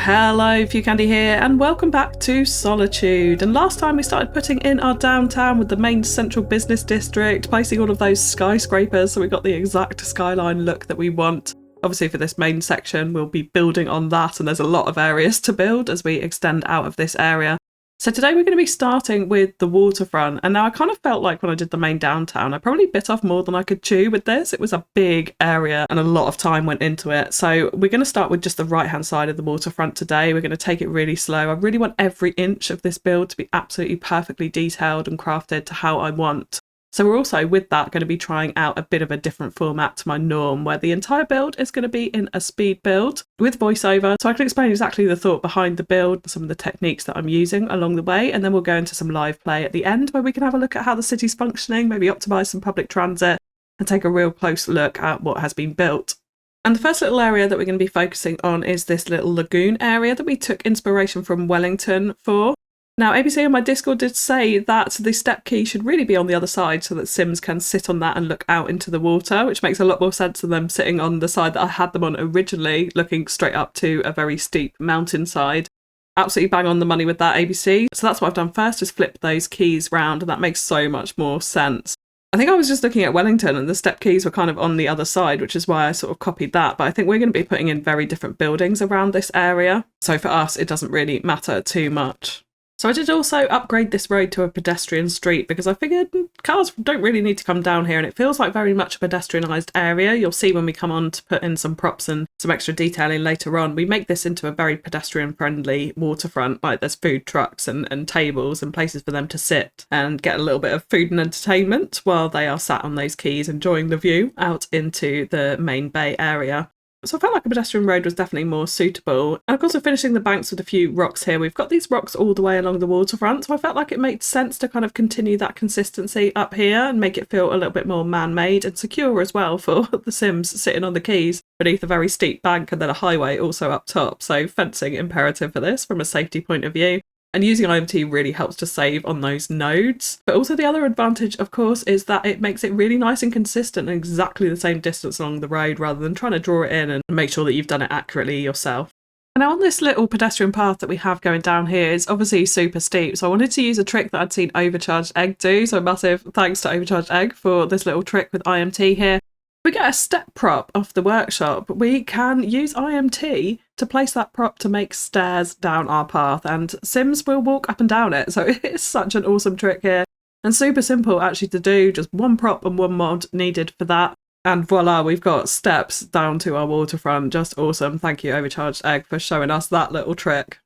Hello, FewCandy here, and welcome back to Solitude. And last time we started putting in our downtown with the main central business district, placing all of those skyscrapers so we got the exact skyline look that we want. Obviously for this main section we'll be building on that, and there's a lot of areas to build as we extend out of this area. So today we're going to be starting with the waterfront, and now I kind of felt like when I did the main downtown I probably bit off more than I could chew with this. It was a big area and a lot of time went into it. So we're going to start with just the right hand side of the waterfront today. We're going to take it really slow. I really want every inch of this build to be absolutely perfectly detailed and crafted to how I want. So we're also, with that, going to be trying out a bit of a different format to my norm, where the entire build is going to be in a speed build with voiceover. So I can explain exactly the thought behind the build, some of the techniques that I'm using along the way, and then we'll go into some live play at the end where we can have a look at how the city's functioning, maybe optimise some public transit, and take a real close look at what has been built. And the first little area that we're going to be focusing on is this little lagoon area that we took inspiration from Wellington for. Now, ABC on my Discord did say that the step key should really be on the other side so that Sims can sit on that and look out into the water, which makes a lot more sense than them sitting on the side that I had them on originally, looking straight up to a very steep mountainside. Absolutely bang on the money with that, ABC. So that's what I've done first, is flip those keys round, and that makes so much more sense. I think I was just looking at Wellington and the step keys were kind of on the other side, which is why I sort of copied that. But I think we're going to be putting in very different buildings around this area. So for us, it doesn't really matter too much. So I did also upgrade this road to a pedestrian street because I figured cars don't really need to come down here, and it feels like very much a pedestrianised area. You'll see when we come on to put in some props and some extra detailing later on, we make this into a very pedestrian friendly waterfront. Like there's food trucks and tables and places for them to sit and get a little bit of food and entertainment while they are sat on those quays enjoying the view out into the main bay area. So I felt like a pedestrian road was definitely more suitable. And of course, we're finishing the banks with a few rocks here. We've got these rocks all the way along the waterfront, so I felt like it made sense to kind of continue that consistency up here and make it feel a little bit more man-made and secure as well for the Sims sitting on the quays beneath a very steep bank and then a highway also up top. So fencing imperative for this from a safety point of view. And using IMT really helps to save on those nodes. But also the other advantage, of course, is that it makes it really nice and consistent and exactly the same distance along the road rather than trying to draw it in and make sure that you've done it accurately yourself. And now on this little pedestrian path that we have going down here is obviously super steep. So I wanted to use a trick that I'd seen Overcharged Egg do. So massive thanks to Overcharged Egg for this little trick with IMT here. We get a step prop off the workshop, we can use IMT to place that prop to make stairs down our path, and Sims will walk up and down it. So it's such an awesome trick here and super simple actually to do. Just one prop and one mod needed for that, and voila, we've got steps down to our waterfront. Just awesome. Thank you, Overcharged Egg, for showing us that little trick.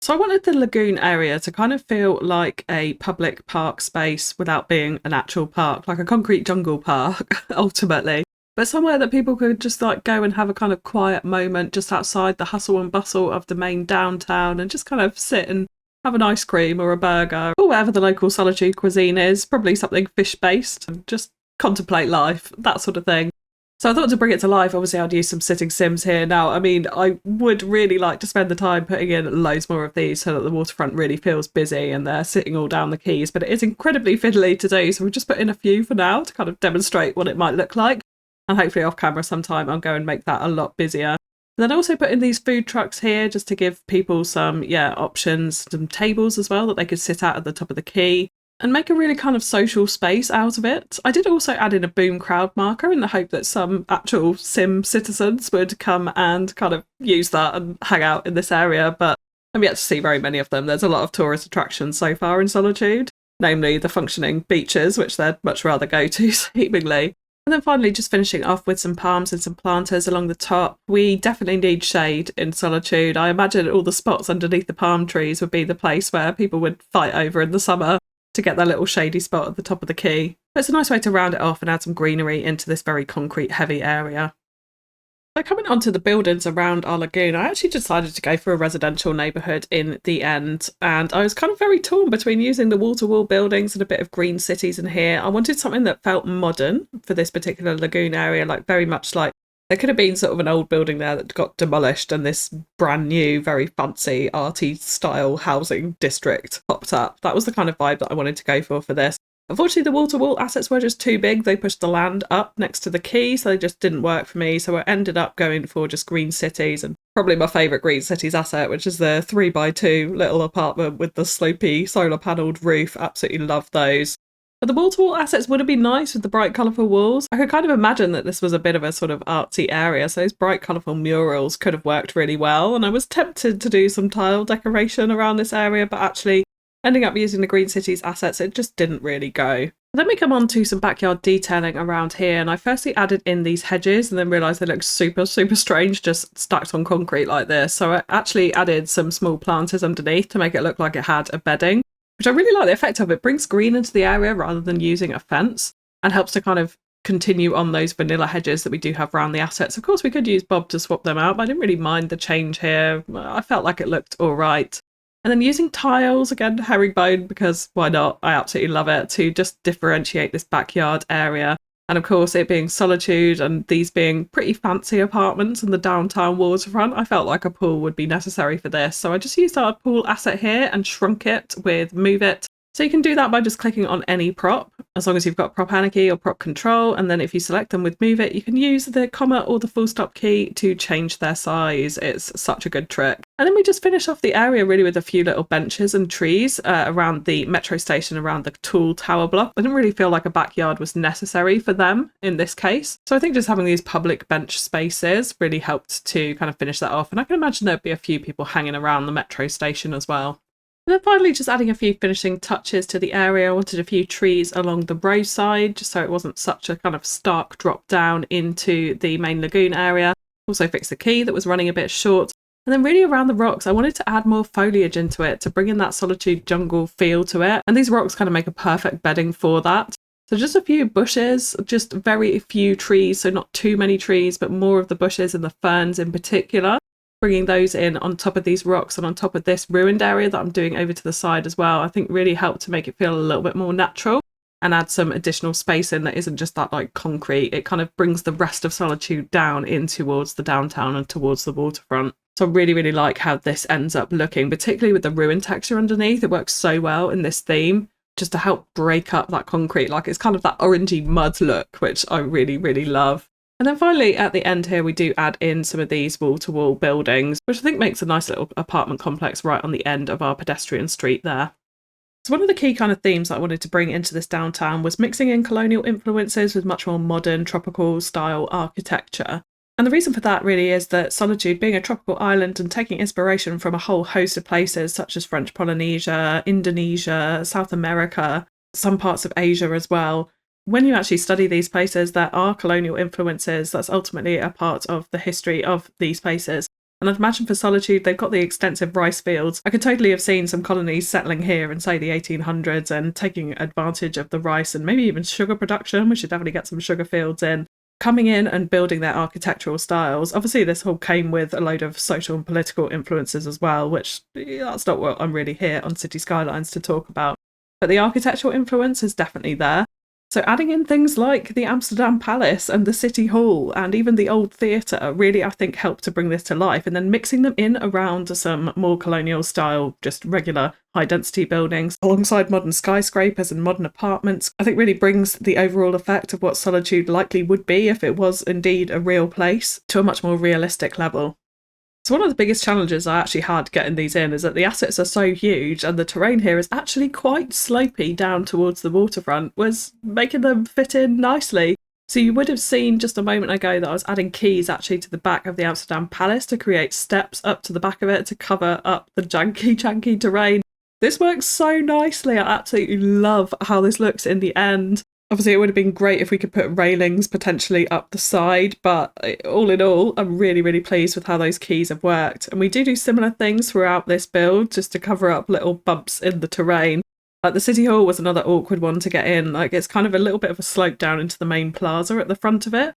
So I wanted the lagoon area to kind of feel like a public park space without being an actual park, like a concrete jungle park ultimately. But somewhere that people could just like go and have a kind of quiet moment just outside the hustle and bustle of the main downtown and just kind of sit and have an ice cream or a burger or whatever the local Solitude cuisine is, probably something fish-based, and just contemplate life, that sort of thing. So I thought to bring it to life, obviously I'd use some sitting Sims here. Now, I mean, I would really like to spend the time putting in loads more of these so that the waterfront really feels busy and they're sitting all down the quays, but it is incredibly fiddly to do, so we've just put in a few for now to kind of demonstrate what it might look like. And hopefully off camera sometime I'll go and make that a lot busier. And then I also put in these food trucks here just to give people some, options, some tables as well that they could sit at the top of the quay and make a really kind of social space out of it. I did also add in a boom crowd marker in the hope that some actual Sim citizens would come and kind of use that and hang out in this area, but I'm yet to see very many of them. There's a lot of tourist attractions so far in Solitude, namely the functioning beaches, which they'd much rather go to seemingly. And then finally just finishing off with some palms and some planters along the top. We definitely need shade in Solitude. I imagine all the spots underneath the palm trees would be the place where people would fight over in the summer to get their little shady spot at the top of the quay. But it's a nice way to round it off and add some greenery into this very concrete heavy area. So coming on to the buildings around our lagoon, I actually decided to go for a residential neighbourhood in the end, and I was kind of very torn between using the wall-to-wall buildings and a bit of green cities in here. I wanted something that felt modern for this particular lagoon area, like very much like there could have been sort of an old building there that got demolished and this brand new, very fancy, arty style housing district popped up. That was the kind of vibe that I wanted to go for this. Unfortunately, the wall-to-wall assets were just too big. They pushed the land up next to the quay, so they just didn't work for me. So I ended up going for just green cities, and probably my favourite green cities asset, which is the 3x2 little apartment with the slopey solar panelled roof. Absolutely love those. But the wall-to-wall assets would have been nice with the bright colourful walls. I could kind of imagine that this was a bit of a sort of artsy area, so those bright colourful murals could have worked really well. And I was tempted to do some tile decoration around this area, but actually ending up using the Green Cities assets, it just didn't really go. Then we come on to some backyard detailing around here, and I firstly added in these hedges and then realised they look super strange just stacked on concrete like this. So I actually added some small planters underneath to make it look like it had a bedding, which I really like the effect of. It brings green into the area rather than using a fence and helps to kind of continue on those vanilla hedges that we do have around the assets. Of course, we could use Bob to swap them out, but I didn't really mind the change here. I felt like it looked all right. And then using tiles, again, herringbone, because why not? I absolutely love it, to just differentiate this backyard area. And of course, it being Solitude and these being pretty fancy apartments in the downtown waterfront, I felt like a pool would be necessary for this. So I just used our pool asset here and shrunk it with Move It. So you can do that by just clicking on any prop, as long as you've got prop anarchy or prop control. And then if you select them with Move It, you can use the comma or the full stop key to change their size. It's such a good trick. And then we just finish off the area really with a few little benches and trees around the metro station, around the tall tower block. I didn't really feel like a backyard was necessary for them in this case. So I think just having these public bench spaces really helped to kind of finish that off. And I can imagine there'd be a few people hanging around the metro station as well. And then finally, just adding a few finishing touches to the area. I wanted a few trees along the roadside, just so it wasn't such a kind of stark drop down into the main lagoon area. Also fixed the quay that was running a bit short. And then really around the rocks, I wanted to add more foliage into it to bring in that Solitude jungle feel to it. And these rocks kind of make a perfect bedding for that. So just a few bushes, just very few trees, so not too many trees, but more of the bushes and the ferns in particular. Bringing those in on top of these rocks and on top of this ruined area that I'm doing over to the side as well, I think really helped to make it feel a little bit more natural and add some additional space in that isn't just that like concrete. It kind of brings the rest of Solitude down in towards the downtown and towards the waterfront. So I really like how this ends up looking, particularly with the ruined texture underneath. It works so well in this theme just to help break up that concrete. Like it's kind of that orangey mud look, which I really love. And then finally, at the end here, we do add in some of these wall-to-wall buildings, which I think makes a nice little apartment complex right on the end of our pedestrian street there. So one of the key kind of themes that I wanted to bring into this downtown was mixing in colonial influences with much more modern, tropical style architecture. And the reason for that really is that Solitude, being a tropical island and taking inspiration from a whole host of places such as French Polynesia, Indonesia, South America, some parts of Asia as well, when you actually study these places, there are colonial influences. That's ultimately a part of the history of these places. And I'd imagine for Solitude, they've got the extensive rice fields. I could totally have seen some colonies settling here in, say, the 1800s and taking advantage of the rice and maybe even sugar production. We should definitely get some sugar fields in. Coming in and building their architectural styles. Obviously, this all came with a load of social and political influences as well, which that's not what I'm really here on Cities Skylines to talk about. But the architectural influence is definitely there. So adding in things like the Amsterdam Palace and the City Hall and even the old theatre really, I think, helped to bring this to life. And then mixing them in around some more colonial style, just regular high density buildings alongside modern skyscrapers and modern apartments, I think really brings the overall effect of what Solitude likely would be if it was indeed a real place to a much more realistic level. So one of the biggest challenges I actually had getting these in is that the assets are so huge and the terrain here is actually quite slopey down towards the waterfront, was making them fit in nicely. So you would have seen just a moment ago that I was adding keys actually to the back of the Amsterdam Palace to create steps up to the back of it to cover up the janky terrain. This works so nicely. I absolutely love how this looks in the end. Obviously, it would have been great if we could put railings potentially up the side, but all in all, I'm really pleased with how those keys have worked. And we do similar things throughout this build just to cover up little bumps in the terrain. Like the City Hall was another awkward one to get in. Like it's kind of a little bit of a slope down into the main plaza at the front of it.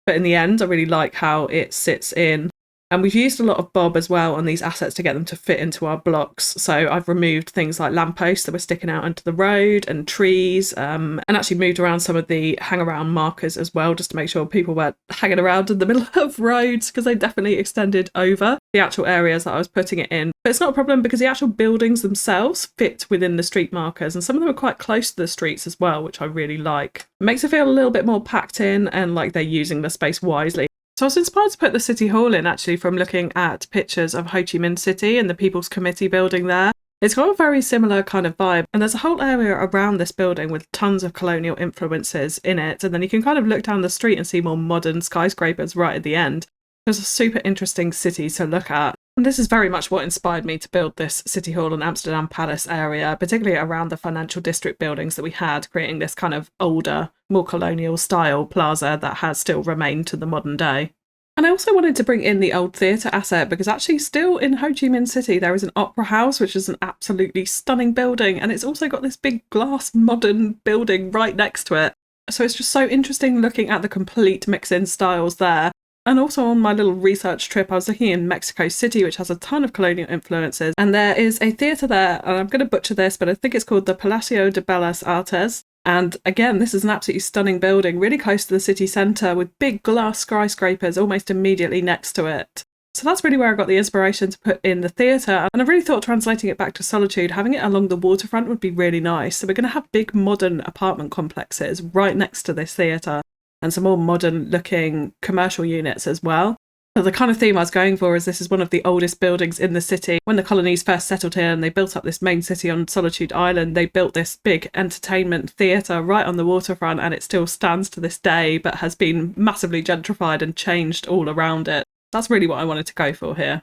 But in the end, I really like how it sits in. And we've used a lot of Bob as well on these assets to get them to fit into our blocks. So I've removed things like lampposts that were sticking out onto the road and trees, and actually moved around some of the hang around markers as well, just to make sure people weren't hanging around in the middle of roads, because they definitely extended over. the actual areas that I was putting it in. But it's not a problem because the actual buildings themselves fit within the street markers, and some of them are quite close to the streets as well, which I really like. It makes it feel a little bit more packed in and like they're using the space wisely. So I was inspired to put the City Hall in actually from looking at pictures of Ho Chi Minh City and the People's Committee building there. It's got a very similar kind of vibe, and there's a whole area around this building with tons of colonial influences in it, and then you can kind of look down the street and see more modern skyscrapers right at the end. It's a super interesting city to look at. And this is very much what inspired me to build this City Hall and Amsterdam Palace area, particularly around the financial district buildings that we had, creating this kind of older, more colonial style plaza that has still remained to the modern day. And I also wanted to bring in the old theatre asset because actually still in Ho Chi Minh City there is an opera house, which is an absolutely stunning building, and it's also got this big glass modern building right next to it. So it's just so interesting looking at the complete mix-in styles there. And also on my little research trip, I was looking in Mexico City, which has a ton of colonial influences. And there is a theatre there, and I'm going to butcher this, but I think it's called the Palacio de Bellas Artes. And again, this is an absolutely stunning building, really close to the city centre, with big glass skyscrapers almost immediately next to it. So that's really where I got the inspiration to put in the theatre. And I really thought translating it back to Solitude, having it along the waterfront would be really nice. So we're going to have big modern apartment complexes right next to this theatre, and some more modern looking commercial units as well. But the kind of theme I was going for is this is one of the oldest buildings in the city. When the colonies first settled here and they built up this main city on Solitude Island, they built this big entertainment theatre right on the waterfront, and it still stands to this day but has been massively gentrified and changed all around it. That's really what I wanted to go for here.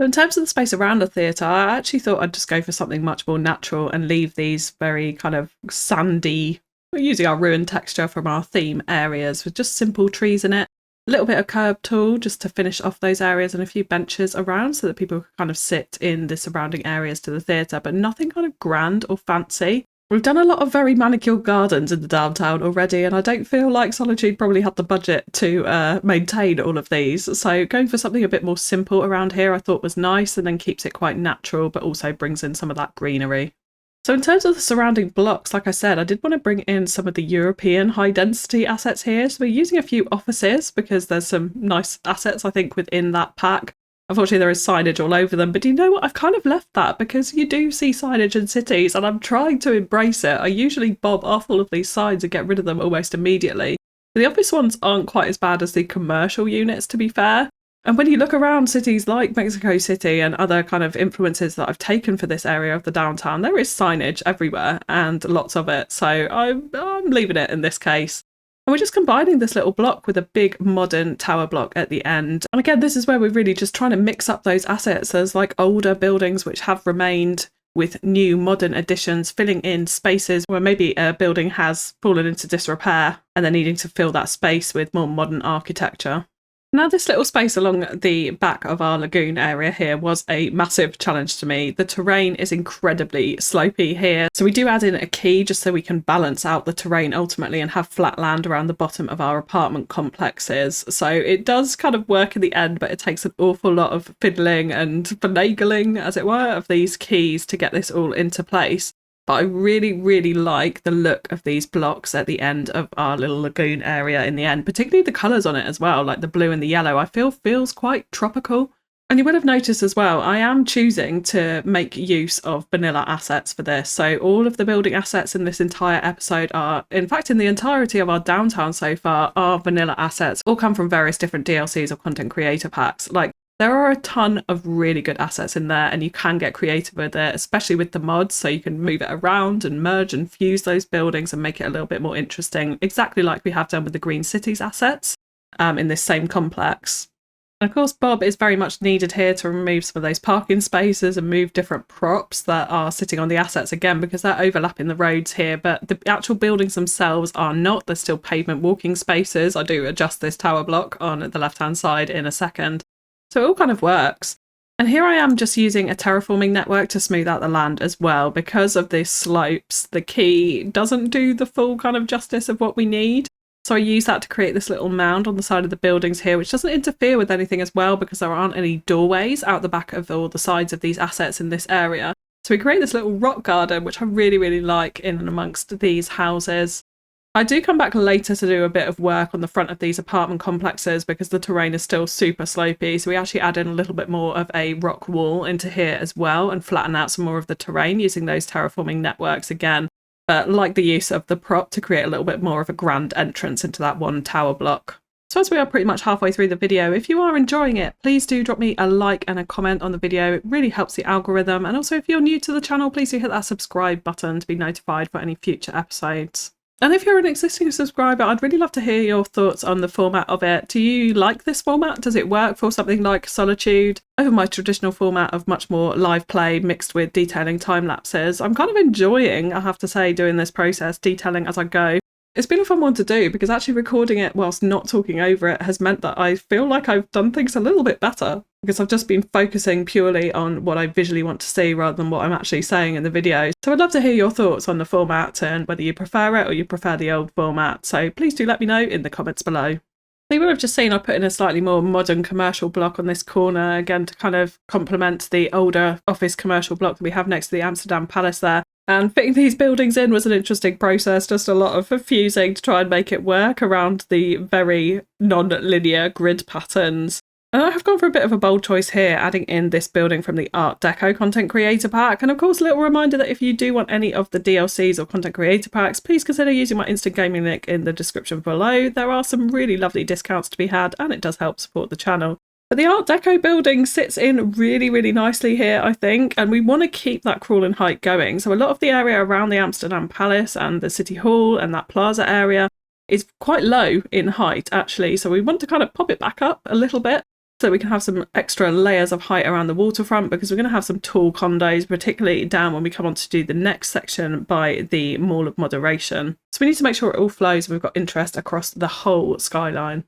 So in terms of the space around the theatre, I actually thought I'd just go for something much more natural and leave these very kind of sandy, we're using our ruined texture from our theme areas with just simple trees in it. A little bit of curb tool just to finish off those areas, and a few benches around so that people can kind of sit in the surrounding areas to the theatre, but nothing kind of grand or fancy. We've done a lot of very manicured gardens in the downtown already, and I don't feel like Solitude probably had the budget to maintain all of these. So going for something a bit more simple around here I thought was nice, and then keeps it quite natural but also brings in some of that greenery. So in terms of the surrounding blocks, like I said, I did want to bring in some of the European high density assets here. So we're using a few offices because there's some nice assets, I think, within that pack. Unfortunately, there is signage all over them, but do you know what? I've kind of left that because you do see signage in cities and I'm trying to embrace it. I usually bob off all of these signs and get rid of them almost immediately. The office ones aren't quite as bad as the commercial units, to be fair. And when you look around cities like Mexico City and other kind of influences that I've taken for this area of the downtown, there is signage everywhere and lots of it. So I'm leaving it in this case. And we're just combining this little block with a big modern tower block at the end. And again, this is where we're really just trying to mix up those assets. There's like older buildings which have remained with new modern additions, filling in spaces where maybe a building has fallen into disrepair and then needing to fill that space with more modern architecture. Now, this little space along the back of our lagoon area here was a massive challenge to me. The terrain is incredibly slopey here, so we do add in a quay just so we can balance out the terrain ultimately and have flat land around the bottom of our apartment complexes. So it does kind of work in the end, but it takes an awful lot of fiddling and finagling, as it were, of these quays to get this all into place. But I really, really like the look of these blocks at the end of our little lagoon area in the end, particularly the colours on it as well, like the blue and the yellow. I feel feels quite tropical. And you would have noticed as well, I am choosing to make use of vanilla assets for this. So all of the building assets in this entire episode are, in fact, in the entirety of our downtown so far, are vanilla assets, all come from various different DLCs or content creator packs. Like, there are a ton of really good assets in there and you can get creative with it, especially with the mods, so you can move it around and merge and fuse those buildings and make it a little bit more interesting, exactly like we have done with the Green Cities assets in this same complex. And of course, Bob is very much needed here to remove some of those parking spaces and move different props that are sitting on the assets again, because they're overlapping the roads here, but the actual buildings themselves are not. There's still pavement walking spaces. I do adjust this tower block on the left-hand side in a second. So it all kind of works. And here I am just using a terraforming network to smooth out the land as well. Because of these slopes, the quay doesn't do the full kind of justice of what we need. So I use that to create this little mound on the side of the buildings here, which doesn't interfere with anything as well because there aren't any doorways out the back of all the sides of these assets in this area. So we create this little rock garden, which I really, really like in and amongst these houses. I do come back later to do a bit of work on the front of these apartment complexes because the terrain is still super slopey. So we actually add in a little bit more of a rock wall into here as well and flatten out some more of the terrain using those terraforming networks again. But like the use of the prop to create a little bit more of a grand entrance into that one tower block. So as we are pretty much halfway through the video, if you are enjoying it, please do drop me a like and a comment on the video. It really helps the algorithm. And also if you're new to the channel, please do hit that subscribe button to be notified for any future episodes. And if you're an existing subscriber, I'd really love to hear your thoughts on the format of it. Do you like this format? Does it work for something like Solitude? Over my traditional format of much more live play mixed with detailing time lapses, I'm kind of enjoying, I have to say, doing this process, detailing as I go. It's been a fun one to do because actually recording it whilst not talking over it has meant that I feel like I've done things a little bit better because I've just been focusing purely on what I visually want to see rather than what I'm actually saying in the video. So I'd love to hear your thoughts on the format and whether you prefer it or you prefer the old format. So please do let me know in the comments below. So you would have just seen I put in a slightly more modern commercial block on this corner, again to kind of complement the older office commercial block that we have next to the Amsterdam Palace there. And fitting these buildings in was an interesting process, just a lot of fusing to try and make it work around the very non-linear grid patterns. And I have gone for a bit of a bold choice here, adding in this building from the Art Deco Content Creator Pack. And of course, a little reminder that if you do want any of the DLCs or Content Creator Packs, please consider using my instant gaming link in the description below. There are some really lovely discounts to be had, and it does help support the channel. But the Art Deco building sits in really, really nicely here, I think, and we want to keep that crawling height going. So a lot of the area around the Amsterdam Palace and the City Hall and that plaza area is quite low in height, actually. So we want to kind of pop it back up a little bit so we can have some extra layers of height around the waterfront because we're going to have some tall condos, particularly down when we come on to do the next section by the Mall of Moderation. So we need to make sure it all flows and we've got interest across the whole skyline.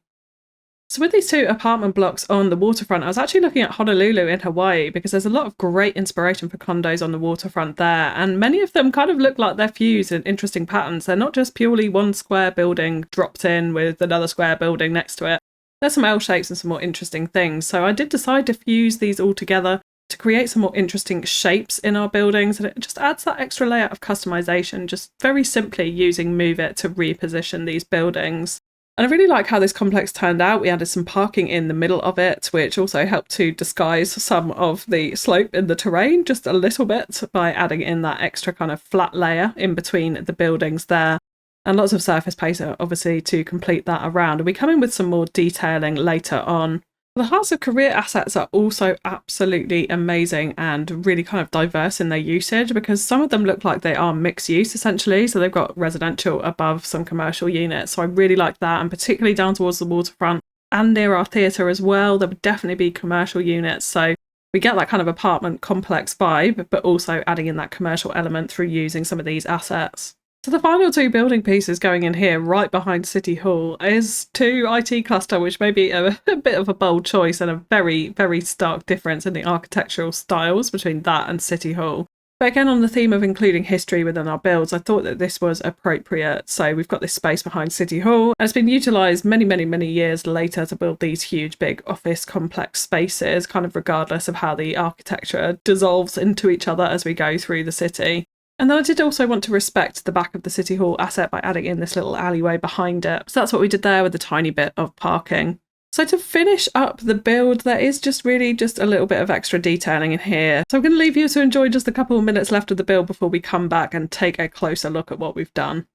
So with these two apartment blocks on the waterfront, I was actually looking at Honolulu in Hawaii because there's a lot of great inspiration for condos on the waterfront there. And many of them kind of look like they're fused in interesting patterns. They're not just purely one square building dropped in with another square building next to it. There's some L shapes and some more interesting things. So I did decide to fuse these all together to create some more interesting shapes in our buildings. And it just adds that extra layer of customization, just very simply using Move It to reposition these buildings. And I really like how this complex turned out. We added some parking in the middle of it, which also helped to disguise some of the slope in the terrain just a little bit by adding in that extra kind of flat layer in between the buildings there. And lots of surface paper, obviously, to complete that around. And we come in with some more detailing later on. The Hearts of Career assets are also absolutely amazing and really kind of diverse in their usage because some of them look like they are mixed use essentially. So they've got residential above some commercial units. So I really like that, and particularly down towards the waterfront and near our theatre as well. There would definitely be commercial units. So we get that kind of apartment complex vibe, but also adding in that commercial element through using some of these assets. So the final two building pieces going in here right behind City Hall is to IT Cluster, which may be a bit of a bold choice and a very, very stark difference in the architectural styles between that and City Hall. But again, on the theme of including history within our builds, I thought that this was appropriate. So we've got this space behind City Hall, and it's been utilised many, many, many years later to build these huge, big office complex spaces, kind of regardless of how the architecture dissolves into each other as we go through the city. And then I did also want to respect the back of the City Hall asset by adding in this little alleyway behind it. So that's what we did there with a tiny bit of parking. So to finish up the build, there is just really just a little bit of extra detailing in here. So I'm going to leave you to enjoy just a couple of minutes left of the build before we come back and take a closer look at what we've done.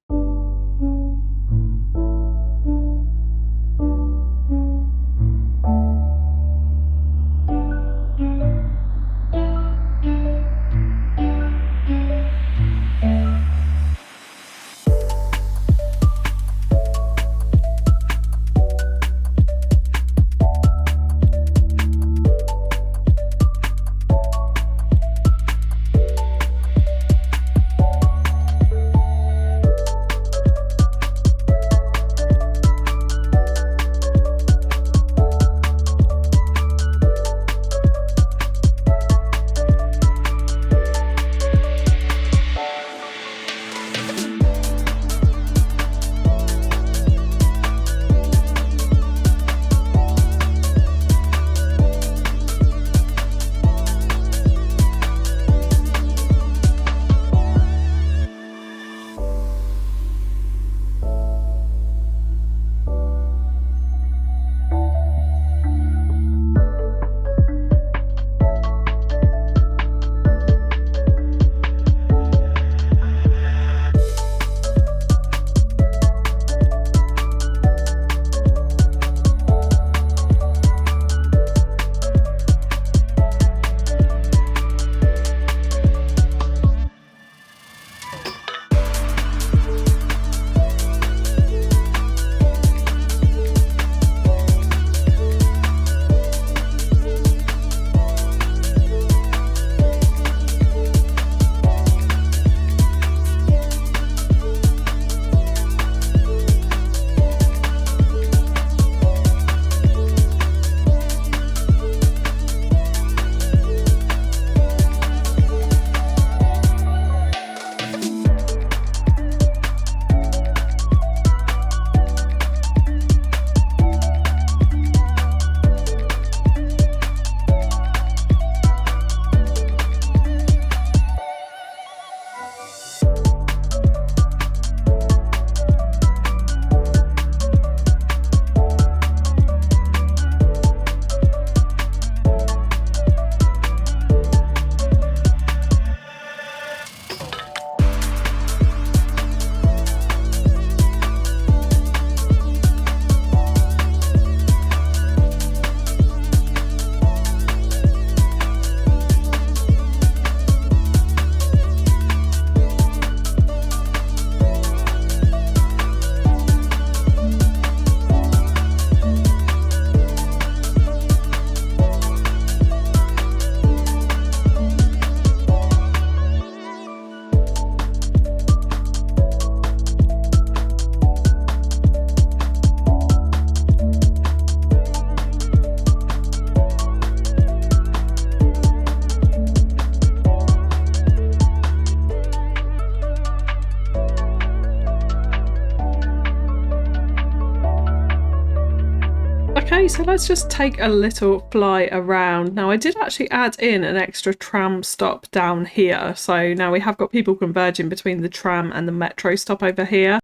Okay, so let's just take a little fly around. Now I did actually add in an extra tram stop down here. So now we have got people converging between the tram and the metro stop over here.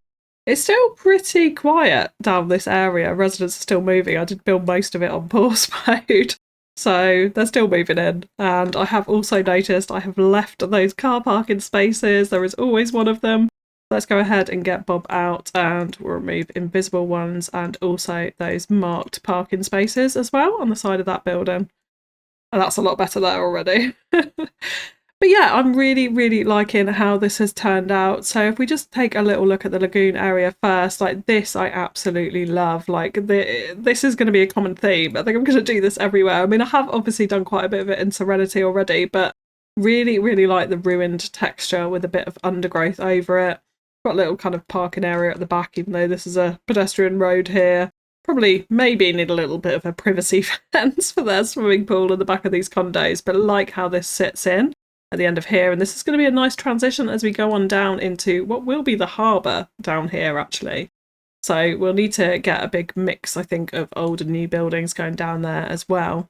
It's still pretty quiet down this area. Residents are still moving. I did build most of it on pause mode. So they're still moving in. And I have also noticed I have left those car parking spaces. There is always one of them. Let's go ahead and get Bob out and we'll remove invisible ones and also those marked parking spaces as well on the side of that building. And that's a lot better there already. But yeah, I'm really liking how this has turned out. So if we just take a little look at the lagoon area first, like this I absolutely love. Like this is going to be a common theme. I think I'm going to do this everywhere. I mean, I have obviously done quite a bit of it in Serenity already, but really like the ruined texture with a bit of undergrowth over it. Got a little kind of parking area at the back, even though this is a pedestrian road here. Probably maybe need a little bit of a privacy fence for their swimming pool in the back of these condos, but like how this sits in at the end of here. And this is going to be a nice transition as we go on down into what will be the harbour down here, actually. So we'll need to get a big mix, I think, of old and new buildings going down there as well.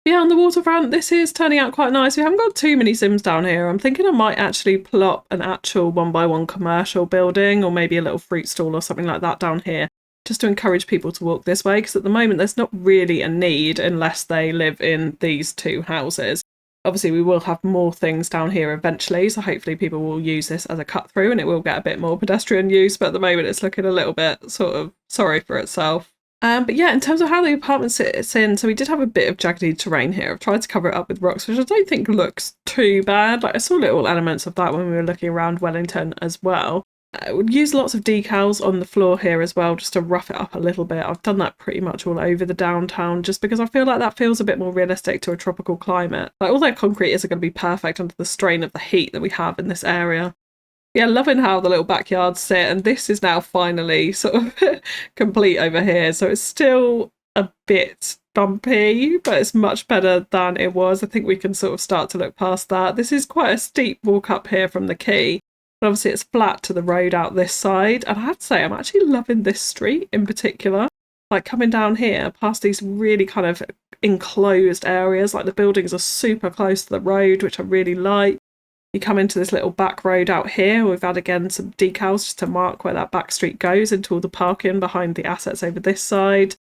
Yeah, on the waterfront, this is turning out quite nice. We haven't got too many Sims down here. I'm thinking I might actually plop an actual 1x1 commercial building or maybe a little fruit stall or something like that down here, just to encourage people to walk this way, because at the moment there's not really a need unless they live in these two houses. Obviously we will have more things down here eventually, so hopefully people will use this as a cut through and it will get a bit more pedestrian use, but at the moment it's looking a little bit sort of sorry for itself. But yeah, in terms of how the apartment sits in, so we did have a bit of jaggedy terrain here. I've tried to cover it up with rocks, which I don't think looks too bad. Like I saw little elements of that when we were looking around Wellington as well. I would use lots of decals on the floor here as well, just to rough it up a little bit. I've done that pretty much all over the downtown, just because I feel like that feels a bit more realistic to a tropical climate. Like all that concrete isn't going to be perfect under the strain of the heat that we have in this area. Yeah, loving how the little backyards sit, and this is now finally sort of complete over here. So it's still a bit bumpy, but it's much better than it was. I think we can sort of start to look past that. This is quite a steep walk up here from the quay, but obviously it's flat to the road out this side. And I have to say, I'm actually loving this street in particular. Like coming down here past these really kind of enclosed areas, like the buildings are super close to the road, which I really like. You come into this little back road out here. We've had again some decals just to mark where that back street goes into all the parking behind the assets over this side.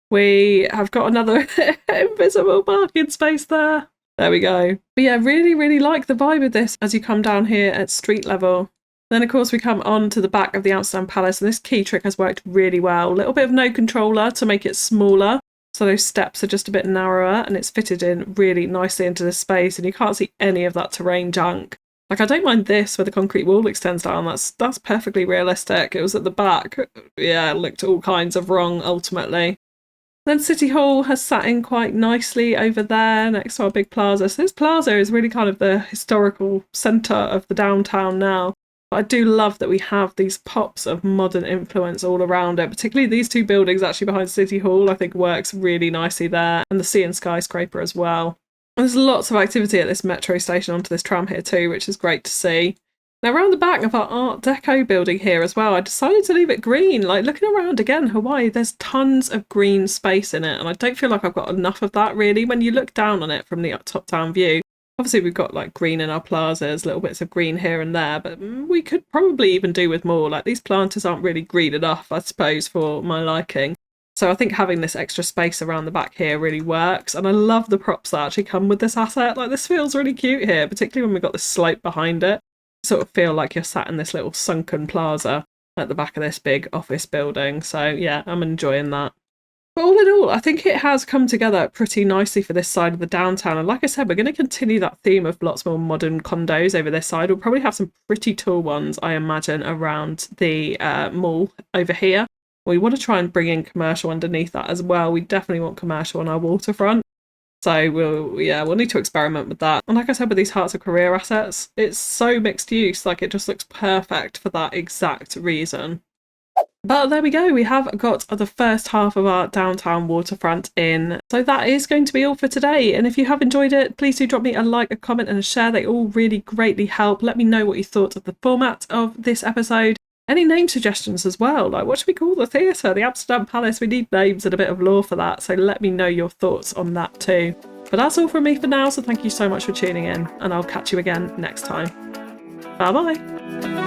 We have got another invisible parking space there. There we go. But yeah, really like the vibe of this as you come down here at street level. Then of course we come on to the back of the Amsterdam Palace, and this key trick has worked really well. A little bit of no controller to make it smaller. So those steps are just a bit narrower and it's fitted in really nicely into the space, and you can't see any of that terrain junk. Like I don't mind this where the concrete wall extends down. That's perfectly realistic. It was at the back. Yeah, it looked all kinds of wrong ultimately. Then City Hall has sat in quite nicely over there next to our big plaza. So this plaza is really kind of the historical centre of the downtown now. I do love that we have these pops of modern influence all around it, particularly these two buildings actually behind City Hall I think works really nicely there, and the sea and skyscraper as well. And there's lots of activity at this metro station onto this tram here too, which is great to see. Now around the back of our Art Deco building here as well, I decided to leave it green. Like looking around again, Hawaii, there's tons of green space in it, and I don't feel like I've got enough of that really. When you look down on it from the top-down view, obviously we've got like green in our plazas, little bits of green here and there, but we could probably even do with more. Like these planters aren't really green enough, I suppose, for my liking. So I think having this extra space around the back here really works. And I love the props that actually come with this asset. Like this feels really cute here, particularly when we've got this slope behind it. You sort of feel like you're sat in this little sunken plaza at the back of this big office building. So yeah, I'm enjoying that. But all in all, I think it has come together pretty nicely for this side of the downtown. And like I said, we're going to continue that theme of lots more modern condos over this side. We'll probably have some pretty tall ones, I imagine, around the mall over here. We want to try and bring in commercial underneath that as well. We definitely want commercial on our waterfront. So we'll need to experiment with that. And like I said, with these Hearts of Career assets, it's so mixed use. Like it just looks perfect for that exact reason. But there we go, we have got the first half of our downtown waterfront in. So that is going to be all for today. And if you have enjoyed it, please do drop me a like, a comment and a share. They all really greatly help. Let me know what you thought of the format of this episode. Any name suggestions as well? Like, what should we call the theatre? The Amsterdam Palace? We need names and a bit of lore for that, so let me know your thoughts on that too. But that's all from me for now, so thank you so much for tuning in, and I'll catch you again next time. Bye bye!